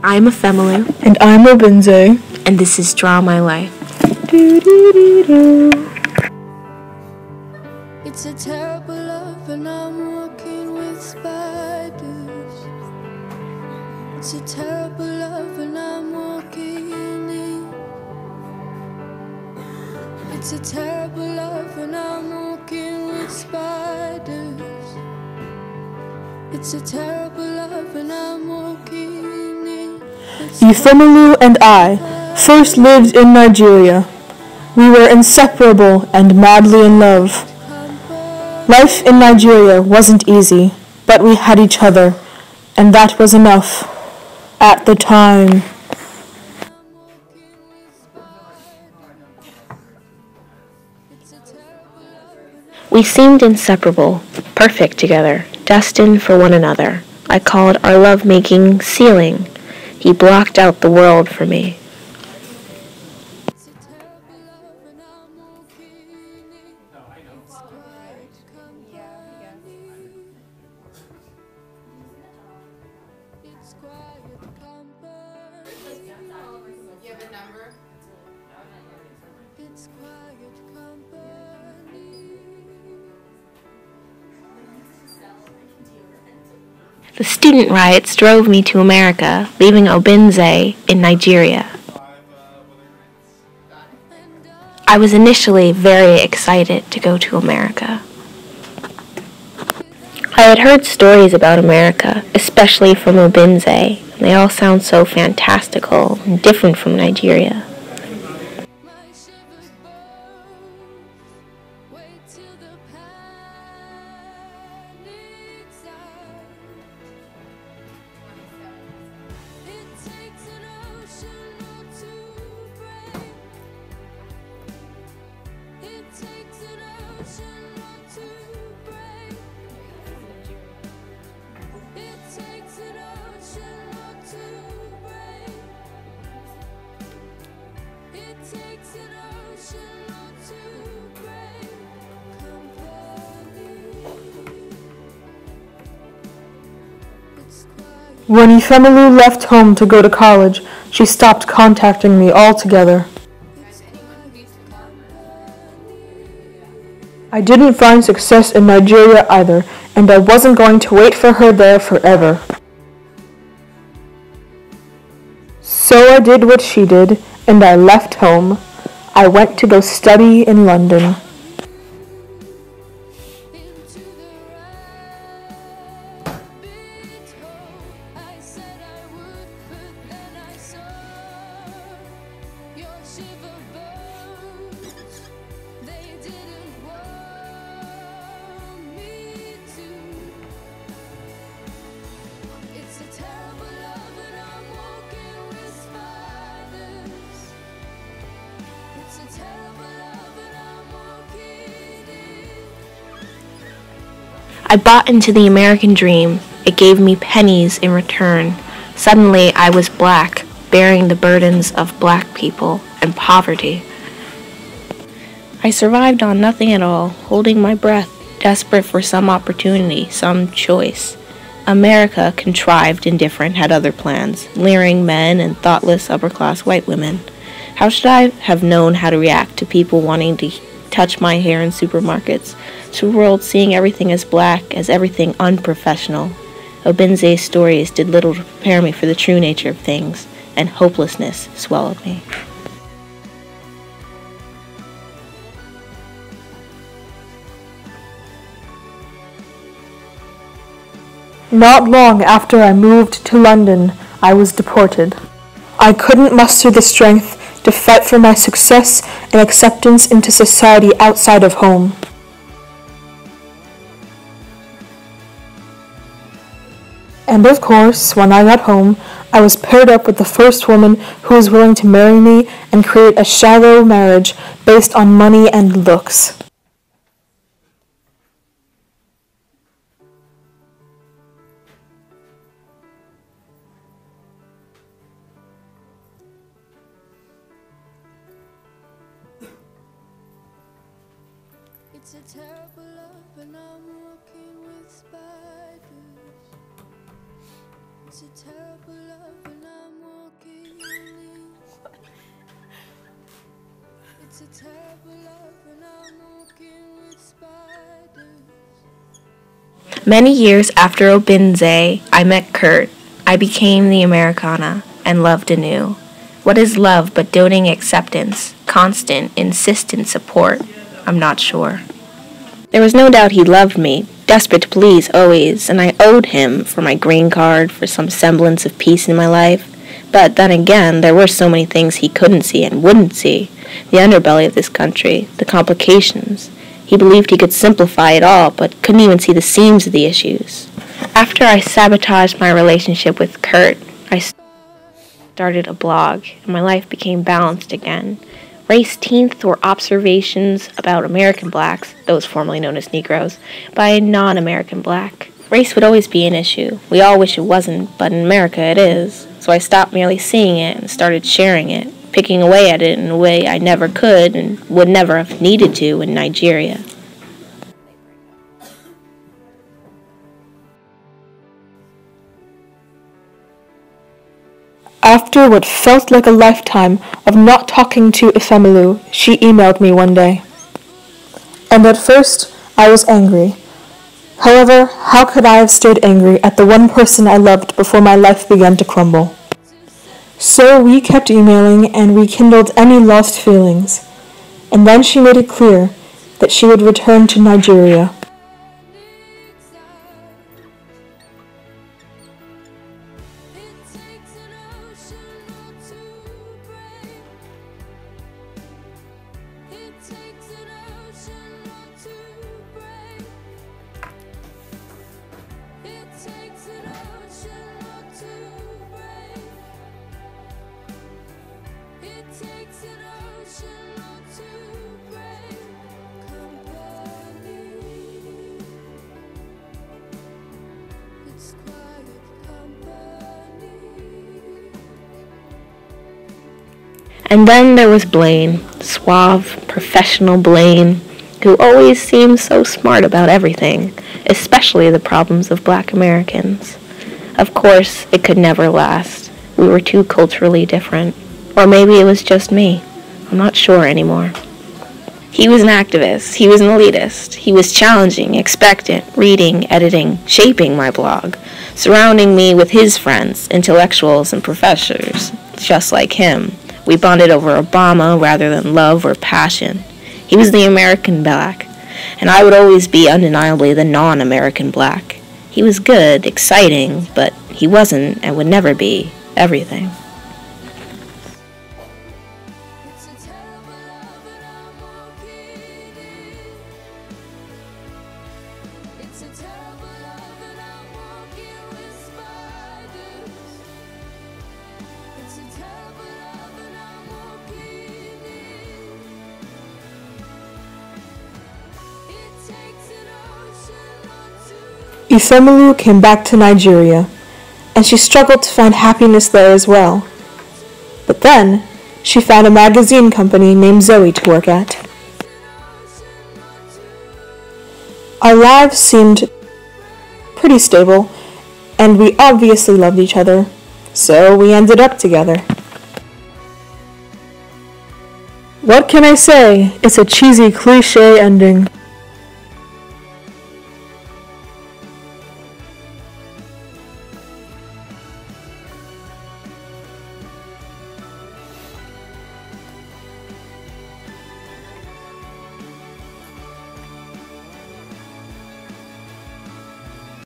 I'm Ephemeru. And I'm Obinze. And this is Draw My Life. It's a terrible love and I'm walking with spiders. It's a terrible love and I'm walking in. It's a terrible love and I'm walking with spiders. It's a terrible love and I'm walking in. Ephemeru and I first lived in Nigeria. We were inseparable and madly in love. Life in Nigeria wasn't easy, but we had each other, and that was enough. At the time. We seemed inseparable, perfect together, destined for one another. I called our love-making ceiling. He blocked out the world for me. The student riots drove me to America, leaving Obinze in Nigeria. I was initially very excited to go to America. I had heard stories about America, especially from Obinze, and they all sound so fantastical and different from Nigeria. When Ephemeru left home to go to college, she stopped contacting me altogether. I didn't find success in Nigeria either, and I wasn't going to wait for her there forever. So I did what she did, and I left home. I went to go study in London. I bought into the American dream. It gave me pennies in return. Suddenly, I was black, bearing the burdens of black people and poverty. I survived on nothing at all, holding my breath, desperate for some opportunity, some choice. America, contrived, indifferent, had other plans, leering men and thoughtless upper-class white women. How should I have known how to react to people wanting to touch my hair in supermarkets, to a world seeing everything as black, as everything unprofessional? Obinze's stories did little to prepare me for the true nature of things, and hopelessness swallowed me. Not long after I moved to London, I was deported. I couldn't muster the strength to fight for my success and acceptance into society outside of home. And of course, when I got home, I was paired up with the first woman who was willing to marry me and create a shallow marriage based on money and looks. It's a terrible love and I'm walking with spiders. It's a terrible love and I'm It's a terrible love and I'm walking with spiders. Many years after Obinze, I met Kurt. I became the Americanah and loved anew. What is love but doting acceptance, constant, insistent support? I'm not sure. There was no doubt he loved me, desperate to please always, and I owed him for my green card, for some semblance of peace in my life. But then again, there were so many things he couldn't see and wouldn't see. The underbelly of this country, the complications. He believed he could simplify it all, but couldn't even see the seams of the issues. After I sabotaged my relationship with Kurt, I started a blog, and my life became balanced again. Race-teenth were observations about American blacks, those formerly known as Negroes, by a non-American black. Race would always be an issue. We all wish it wasn't, but in America it is. So I stopped merely seeing it and started sharing it, picking away at it in a way I never could and would never have needed to in Nigeria. After what felt like a lifetime of not talking to Ifemelu, she emailed me one day. And at first, I was angry. However, how could I have stayed angry at the one person I loved before my life began to crumble? So we kept emailing and rekindled any lost feelings. And then she made it clear that she would return to Nigeria. And then there was Blaine, suave, professional Blaine, who always seemed so smart about everything, especially the problems of black Americans. Of course, it could never last. We were too culturally different. Or maybe it was just me. I'm not sure anymore. He was an activist. He was an elitist. He was challenging, expectant, reading, editing, shaping my blog, surrounding me with his friends, intellectuals and professors, just like him. We bonded over Obama rather than love or passion. He was the American black, and I would always be undeniably the non-American black. He was good, exciting, but he wasn't and would never be everything. Ifemelu came back to Nigeria, and she struggled to find happiness there as well. But then, she found a magazine company named Zoe to work at. Our lives seemed pretty stable, and we obviously loved each other, so we ended up together. What can I say? It's a cheesy, cliche ending.